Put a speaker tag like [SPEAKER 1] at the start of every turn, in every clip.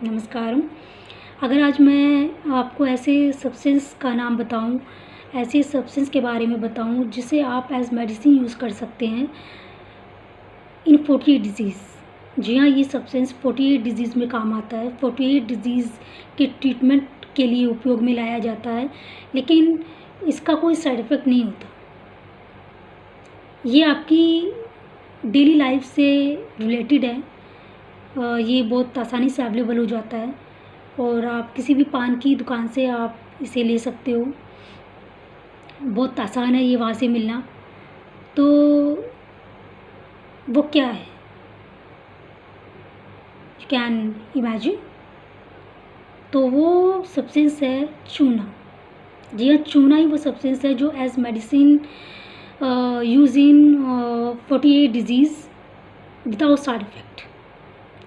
[SPEAKER 1] नमस्कार। अगर आज मैं आपको ऐसे सब्सटेंस का नाम बताऊं, ऐसे सब्सटेंस के बारे में बताऊं जिसे आप एज़ मेडिसिन यूज़ कर सकते हैं इन 48 डिज़ीज़। जी हाँ, ये सब्सटेंस 48 डिज़ीज़ में काम आता है। 48 डिज़ीज़ के ट्रीटमेंट के लिए उपयोग में लाया जाता है, लेकिन इसका कोई साइड इफ़ेक्ट नहीं होता। ये आपकी डेली लाइफ से रिलेटेड है। ये बहुत आसानी से अवेलेबल हो जाता है और आप किसी भी पान की दुकान से आप इसे ले सकते हो। बहुत आसान है ये वहाँ से मिलना। तो वो क्या है? You can imagine. तो वो सब्सटेंस है चूना। जी हाँ, चूना ही वो सब्सटेंस है जो as medicine use in 48 disease without side effect,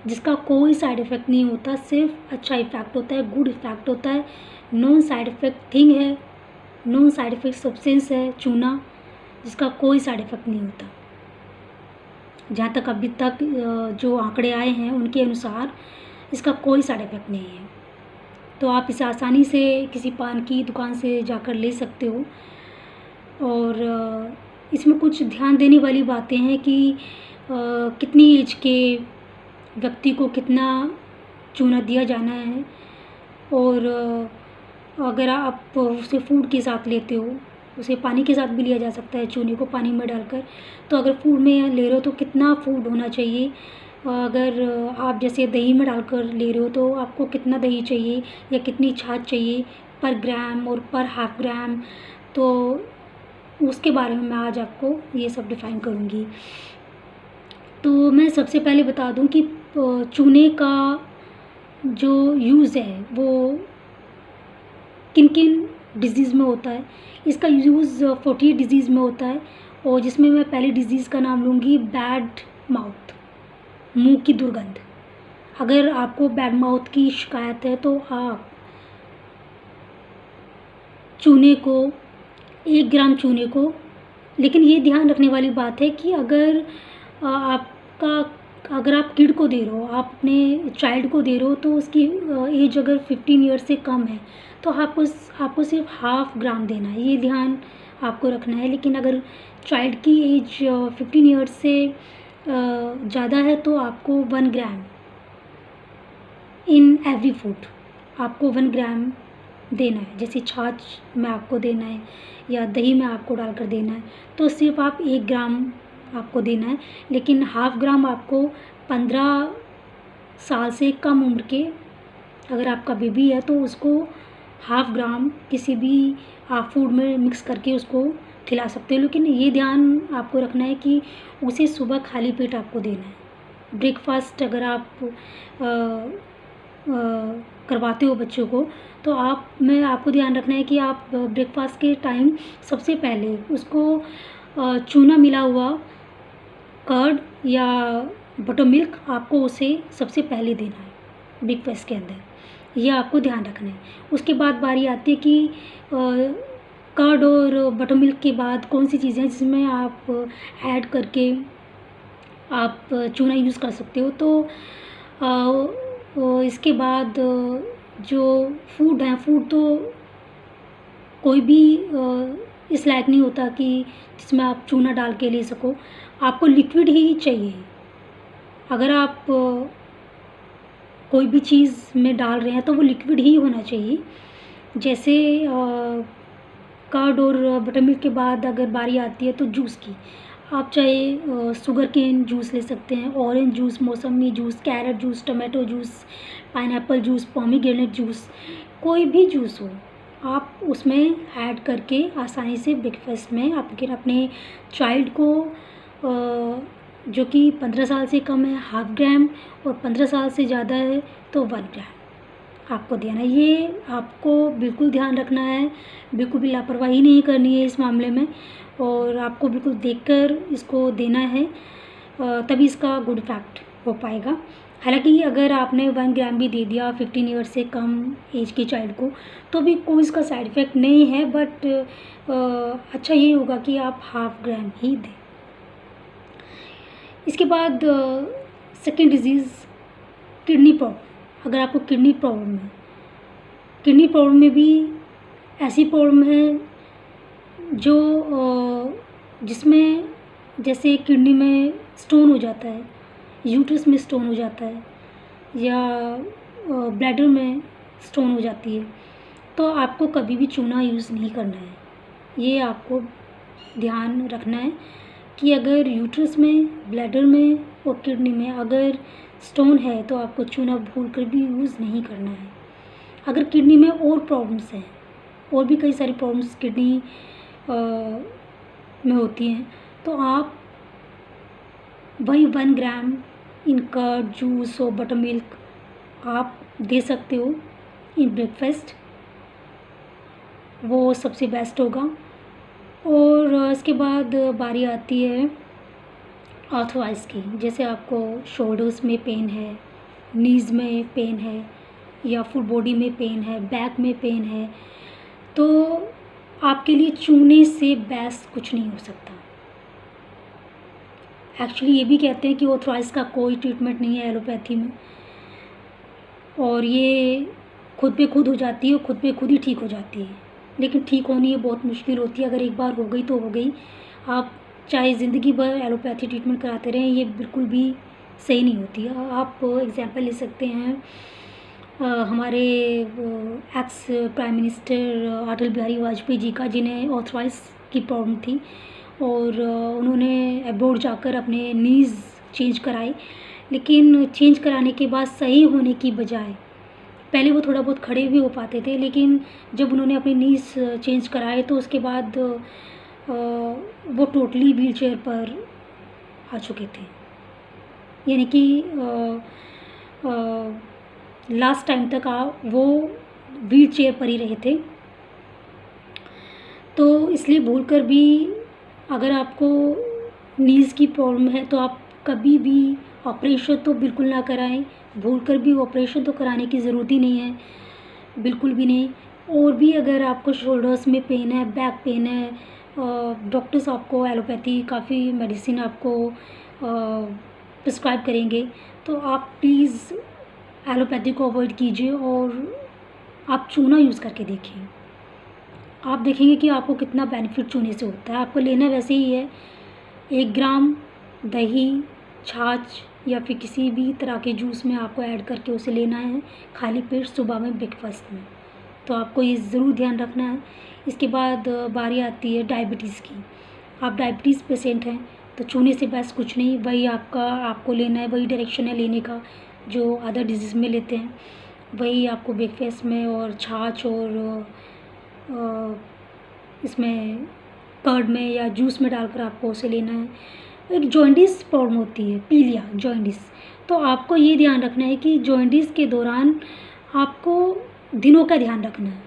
[SPEAKER 1] जिसका कोई साइड इफ़ेक्ट नहीं होता, सिर्फ अच्छा इफ़ेक्ट होता है, गुड इफ़ेक्ट होता है। नॉन साइड इफ़ेक्ट थिंग है, नॉन साइड इफ़ेक्ट सब्सटेंस है चूना, जिसका कोई साइड इफ़ेक्ट नहीं होता। जहाँ तक अभी तक जो आंकड़े आए हैं उनके अनुसार इसका कोई साइड इफ़ेक्ट नहीं है। तो आप इसे आसानी से किसी पान की दुकान से जाकर ले सकते हो। और इसमें कुछ ध्यान देने वाली बातें हैं कि कितनी एज के व्यक्ति को कितना चूना दिया जाना है। और अगर आप उसे फूड के साथ लेते हो, उसे पानी के साथ भी लिया जा सकता है, चूने को पानी में डालकर। तो अगर फूड में ले रहे हो तो कितना फूड होना चाहिए। अगर आप जैसे दही में डालकर ले रहे हो तो आपको कितना दही चाहिए या कितनी छाछ चाहिए पर ग्राम और पर हाफ ग्राम, तो उसके बारे में मैं आज आपको ये सब डिफ़ाइन करूँगी। तो मैं सबसे पहले बता दूँ कि चूने का जो यूज़ है वो किन किन डिज़ीज़ में होता है। इसका यूज़ 48 डिज़ीज़ में होता है, और जिसमें मैं पहली डिज़ीज़ का नाम लूँगी बैड माउथ, मुंह की दुर्गंध। अगर आपको बैड माउथ की शिकायत है तो आप चूने को 1 ग्राम चूने को, लेकिन ये ध्यान रखने वाली बात है कि अगर अगर आप किड को दे रहे हो, आप अपने चाइल्ड को दे रहे हो, तो उसकी एज अगर 15 ईयर से कम है तो आपको सिर्फ हाफ ग्राम देना है, ये ध्यान आपको रखना है। लेकिन अगर चाइल्ड की एज 15 ईयर से ज़्यादा है तो आपको 1 ग्राम इन एवरी फूड, आपको 1 ग्राम देना है। जैसे छाछ में आपको देना है या दही में आपको डालकर देना है, तो सिर्फ आप 1 ग्राम आपको देना है। लेकिन हाफ ग्राम आपको 15 साल से कम उम्र के, अगर आपका बेबी है तो उसको हाफ ग्राम किसी भी आप फूड में मिक्स करके उसको खिला सकते हो। लेकिन ये ध्यान आपको रखना है कि उसे सुबह खाली पेट आपको देना है। ब्रेकफास्ट अगर आप करवाते हो बच्चों को, तो आपको ध्यान रखना है कि आप ब्रेकफास्ट के टाइम सबसे पहले उसको चूना मिला हुआ कर्ड या बटर मिल्क आपको उसे सबसे पहले देना है ब्रेकफास्ट के अंदर, ये आपको ध्यान रखना है। उसके बाद बारी आती है कि कर्ड और बटर मिल्क के बाद कौन सी चीज़ें जिसमें आप ऐड करके आप चूना यूज़ कर सकते हो। तो इसके बाद जो फूड है, फूड तो कोई भी इस लायक नहीं होता कि जिसमें आप चूना डाल के ले सको, आपको लिक्विड ही चाहिए। अगर आप कोई भी चीज़ में डाल रहे हैं तो वो लिक्विड ही होना चाहिए। जैसे कर्ड और बटर मिल्क के बाद अगर बारी आती है तो जूस की, आप चाहे शुगर केन जूस ले सकते हैं, ऑरेंज जूस, मौसमी juice, carrot juice, tomato juice, pineapple juice, pomegranate juice, कोई भी जूस हो, आप उसमें ऐड करके आसानी से ब्रेकफास्ट में आप अपने चाइल्ड को जो कि 15 साल से कम है हाफ ग्राम, और 15 साल से ज़्यादा है तो 1 ग्राम आपको देना है। ये आपको बिल्कुल ध्यान रखना है, बिल्कुल भी लापरवाही नहीं करनी है इस मामले में, और आपको बिल्कुल देखकर इसको देना है, तभी इसका गुड इफेक्ट हो पाएगा। हालांकि अगर आपने 1 ग्राम भी दे दिया 15 ईयर से कम एज के चाइल्ड को, तो भी कोई इसका साइड इफ़ेक्ट नहीं है, बट अच्छा ये होगा कि आप हाफ ग्राम ही दें। इसके बाद सेकेंड डिज़ीज़ किडनी प्रॉब्लम। अगर आपको किडनी प्रॉब्लम है, किडनी प्रॉब्लम में भी ऐसी प्रॉब्लम है जो जिसमें जैसे किडनी में स्टोन हो जाता है, यूट्रस में स्टोन हो जाता है, या ब्लैडर में स्टोन हो जाती है, तो आपको कभी भी चूना यूज़ नहीं करना है। ये आपको ध्यान रखना है कि अगर यूट्रस में, ब्लैडर में और किडनी में अगर स्टोन है तो आपको चूना भूल कर भी यूज़ नहीं करना है। अगर किडनी में और प्रॉब्लम्स हैं, और भी कई सारी प्रॉब्लम्स किडनी में होती हैं, तो आप वही 1 ग्राम इन कर्ड, जूस और बटर मिल्क आप दे सकते हो इन ब्रेकफास्ट, वो सबसे बेस्ट होगा। और इसके बाद बारी आती है आर्थराइटिस की। जैसे आपको शोल्डर्स में पेन है, नीज़ में पेन है, या फुल बॉडी में पेन है, बैक में पेन है, तो आपके लिए चूने से बेस्ट कुछ नहीं हो सकता। एक्चुअली ये भी कहते हैं कि आर्थराइटिस का कोई ट्रीटमेंट नहीं है एलोपैथी में, और ये खुद पे खुद हो जाती है और खुद पे खुद ही ठीक हो जाती है, लेकिन ठीक होनी ये बहुत मुश्किल होती है। अगर एक बार हो गई तो हो गई, आप चाहे ज़िंदगी भर एलोपैथी ट्रीटमेंट कराते रहें, ये बिल्कुल भी सही नहीं होती। आप एग्जांपल ले सकते हैं हमारे ex prime minister Atal Bihari Vajpayee ji का, जिन्हें आर्थराइटिस की प्रॉब्लम थी, और उन्होंने अब्रॉड जाकर अपने नीज़ चेंज कराए, लेकिन चेंज कराने के बाद सही होने की बजाय, पहले वो थोड़ा बहुत खड़े भी हो पाते थे, लेकिन जब उन्होंने अपने नीज़ चेंज कराए तो उसके बाद वो टोटली व्हील चेयर पर आ चुके थे, यानी कि लास्ट टाइम तक वो व्हील चेयर पर ही रहे थे। तो इसलिए भूलकर भी अगर आपको नीज़ की प्रॉब्लम है तो आप कभी भी ऑपरेशन तो बिल्कुल ना कराएं। भूलकर भी ऑपरेशन तो कराने की ज़रूरत ही नहीं है, बिल्कुल भी नहीं। और भी अगर आपको शोल्डर्स में पेन है, बैक पेन है, डॉक्टर्स आपको एलोपैथी काफ़ी मेडिसिन आपको प्रिस्क्राइब करेंगे, तो आप प्लीज़ एलोपैथी को अवॉइड कीजिए और आप चूना यूज़ करके देखिए। आप देखेंगे कि आपको कितना बेनिफिट चूने से होता है। आपको लेना वैसे ही है, 1 ग्राम दही, छाछ या फिर किसी भी तरह के जूस में आपको ऐड करके उसे लेना है खाली पेट सुबह में ब्रेकफास्ट में। तो आपको ये ज़रूर ध्यान रखना है। इसके बाद बारी आती है डायबिटीज़ की। आप डायबिटीज़ पेशेंट हैं तो चूने से बेस्ट कुछ नहीं, वही आपको लेना है, वही डायरेक्शन है लेने का जो अदर डिजीज़ में लेते हैं, वही आपको ब्रेकफास्ट में और छाछ और इसमें कर्ड में या जूस में डालकर आपको उसे लेना है। एक जॉइंटिस प्रॉब्लम होती है, पीलिया जॉइंटिस, तो आपको ये ध्यान रखना है कि जॉइंटिस के दौरान आपको दिनों का ध्यान रखना है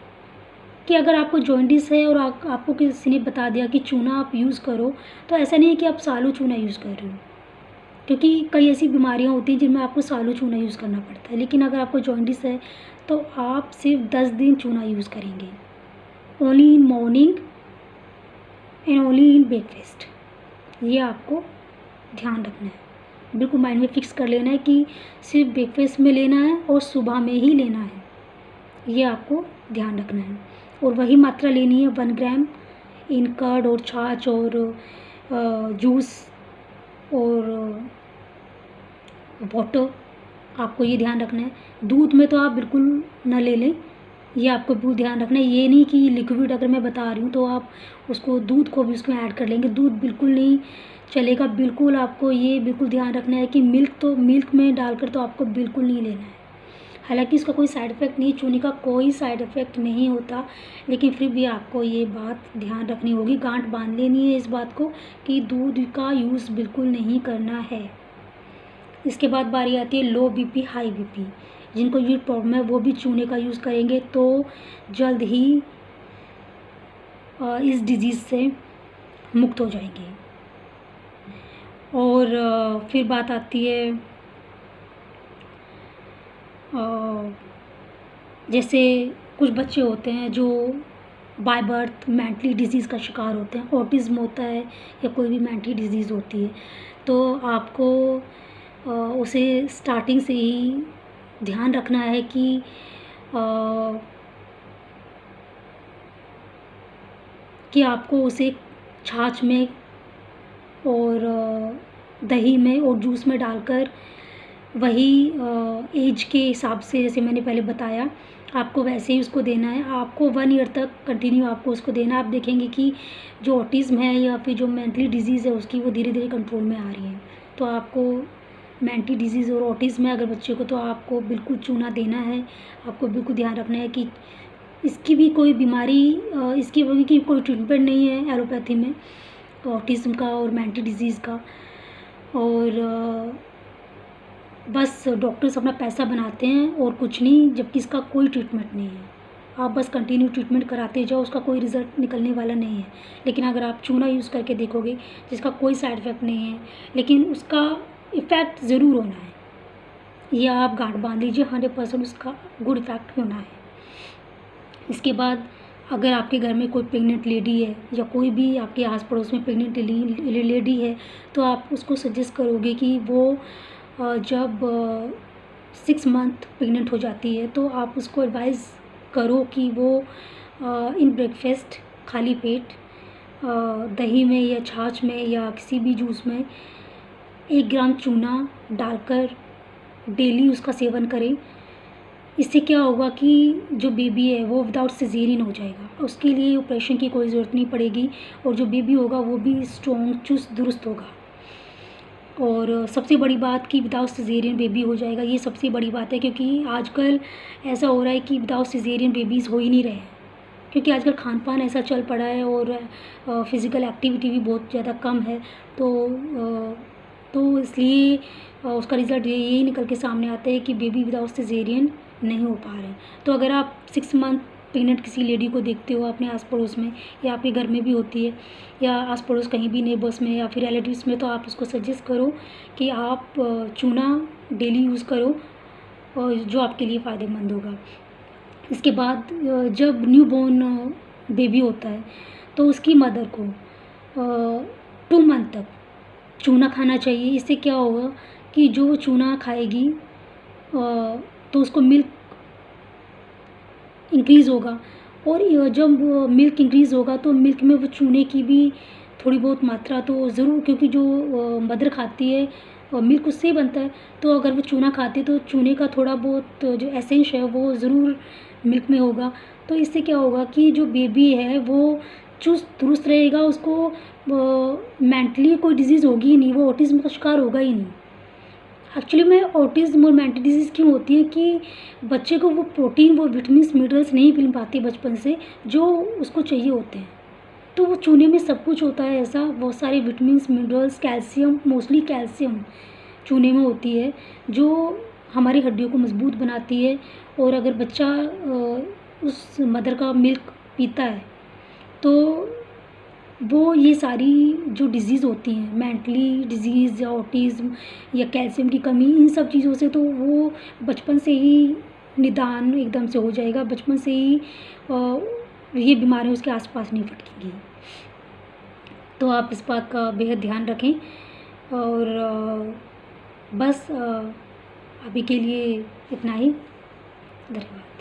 [SPEAKER 1] कि अगर आपको जॉइंटिस है और आपको किसी ने बता दिया कि चूना आप यूज़ करो, तो ऐसा नहीं है कि आप सालों चूना यूज़ कर रहे हो, क्योंकि कई ऐसी बीमारियां होती हैं जिनमें आपको सालों चूना यूज़ करना पड़ता है। लेकिन अगर आपको जॉइंटिस है तो आप सिर्फ 10 दिन चूना यूज़ करेंगे, only in morning and only in breakfast. ये आपको ध्यान रखना है, बिल्कुल माइंड में फिक्स कर लेना है कि सिर्फ ब्रेकफास्ट में लेना है और सुबह में ही लेना है, ये आपको ध्यान रखना है। और वही मात्रा लेनी है 1 ग्राम इन कर्ड और छाछ और जूस और वाटर, आपको ये ध्यान रखना है। दूध में तो आप बिल्कुल ना ले लें, ये आपको बिल्कुल ध्यान रखना है। ये नहीं कि लिक्विड अगर मैं बता रही हूँ तो आप उसको दूध को भी उसमें ऐड कर लेंगे, दूध बिल्कुल नहीं चलेगा। बिल्कुल आपको ये बिल्कुल ध्यान रखना है कि मिल्क में डालकर तो आपको बिल्कुल नहीं लेना है। हालांकि इसका कोई साइड इफ़ेक्ट नहीं, चूने का कोई साइड इफ़ेक्ट नहीं होता, लेकिन फिर भी आपको ये बात ध्यान रखनी होगी, गांठ बांध लेनी है इस बात को कि दूध का यूज़ बिल्कुल नहीं करना है। इसके बाद बारी आती है लो बीपी हाई बीपी। जिनको ये प्रॉब्लम है वो भी चूने का यूज़ करेंगे तो जल्द ही इस डिज़ीज़ से मुक्त हो जाएंगे। और फिर बात आती है जैसे कुछ बच्चे होते हैं जो बाय बर्थ मेंटली डिजीज़ का शिकार होते हैं, ऑटिज़म होता है या कोई भी मेंटली डिजीज़ होती है, तो आपको उसे स्टार्टिंग से ही ध्यान रखना है कि आपको उसे छाछ में और दही में और जूस में डालकर वही एज के हिसाब से, जैसे मैंने पहले बताया, आपको वैसे ही उसको देना है। आपको 1 ईयर तक कंटिन्यू आपको उसको देना है। आप देखेंगे कि जो ऑटिज़्म है या फिर जो मेंटली डिजीज़ है उसकी वो धीरे धीरे कंट्रोल में आ रही है। तो आपको मेंटली डिजीज़ और ऑटिज़्म है अगर बच्चे को, तो आपको बिल्कुल चूना देना है। आपको बिल्कुल ध्यान रखना है कि इसकी भी कोई बीमारी, इसकी वजह की कोई ट्रीटमेंट नहीं है एलोपैथी में, ऑटिज़्म का और मेंटल डिजीज़ का। और बस डॉक्टर्स अपना पैसा बनाते हैं और कुछ नहीं, जबकि इसका कोई ट्रीटमेंट नहीं है। आप बस कंटिन्यू ट्रीटमेंट कराते जाओ, उसका कोई रिज़ल्ट निकलने वाला नहीं है। लेकिन अगर आप चूना यूज़ करके देखोगे जिसका कोई साइड इफ़ेक्ट नहीं है, लेकिन उसका इफ़ेक्ट ज़रूर होना है, या आप गांठ बांध लीजिए, 100% उसका गुड इफ़ेक्ट होना है। इसके बाद अगर आपके घर में कोई प्रेग्नेंट लेडी है या कोई भी आपके आस पड़ोस में प्रेग्नेंट लेडी है, तो आप उसको सजेस्ट करोगे कि वो जब 6 मंथ प्रेग्नेंट हो जाती है तो आप उसको एडवाइज़ करो कि वो इन ब्रेकफास्ट खाली पेट दही में या छाछ में या किसी भी जूस में 1 ग्राम चूना डालकर डेली उसका सेवन करें। इससे क्या होगा कि जो बेबी है वो विदाउट सिजेरियन हो जाएगा, उसके लिए ऑपरेशन की कोई ज़रूरत नहीं पड़ेगी, और जो बेबी होगा वो भी स्ट्रॉन्ग चुस्त दुरुस्त होगा। और सबसे बड़ी बात कि विदाउट सिजेरियन बेबी हो जाएगा, ये सबसे बड़ी बात है, क्योंकि आजकल ऐसा हो रहा है कि विदाउट सिजेरियन बेबीज़ हो ही नहीं रहे हैं, क्योंकि आजकल खान पान ऐसा चल पड़ा है और फिज़िकल एक्टिविटी भी बहुत ज़्यादा कम है। तो इसलिए उसका रिज़ल्ट यही निकल के सामने आता है कि बेबी विदाउट सिजेरियन नहीं हो पा रहे हैं। तो अगर आप 6 मंथ प्रेग्नेंट किसी लेडी को देखते हो अपने आस पड़ोस में, या आपके घर में भी होती है, या आस पड़ोस कहीं भी नेबर्स में या फिर रिलेटिव्स में, तो आप उसको सजेस्ट करो कि आप चूना डेली यूज़ करो, और जो आपके लिए फ़ायदेमंद होगा। इसके बाद जब न्यू बॉर्न बेबी होता है तो उसकी मदर को 2 मंथ तक चूना खाना चाहिए। इससे क्या होगा कि जो चूना खाएगी तो उसको मिल्क इंक्रीज़ होगा, और जब मिल्क इंक्रीज़ होगा तो मिल्क में वो चूने की भी थोड़ी बहुत मात्रा तो ज़रूर, क्योंकि जो मदर खाती है मिल्क उससे ही बनता है, तो अगर वो चूना खाती है तो चूने का थोड़ा बहुत जो एसेंस है वो ज़रूर मिल्क में होगा। तो इससे क्या होगा कि जो बेबी है वो चुस्त दुरुस्त रहेगा, उसको मेंटली कोई डिजीज़ होगी ही नहीं, वो ऑटिज़्म का शिकार होगा ही नहीं। एक्चुअली में ऑटिज़्म और मेंटल डिजीज़ क्यों होती है कि बच्चे को वो प्रोटीन, वो विटामिन्स, मिनरल्स नहीं मिल पाते बचपन से जो उसको चाहिए होते हैं। तो वो चूने में सब कुछ होता है ऐसा, बहुत सारे vitamins, minerals, calcium, mostly calcium चूने में होती है जो हमारी हड्डियों को मजबूत बनाती है। और अगर बच्चा उस मदर का मिल्क पीता है तो वो ये सारी जो डिज़ीज़ होती हैं, मेंटली डिज़ीज़ या ऑटिज़्म या कैल्शियम की कमी, इन सब चीज़ों से तो वो बचपन से ही निदान एकदम से हो जाएगा, बचपन से ही ये बीमारियाँ उसके आसपास नहीं फटकेंगी। तो आप इस बात का बेहद ध्यान रखें। और बस अभी के लिए इतना ही। धन्यवाद।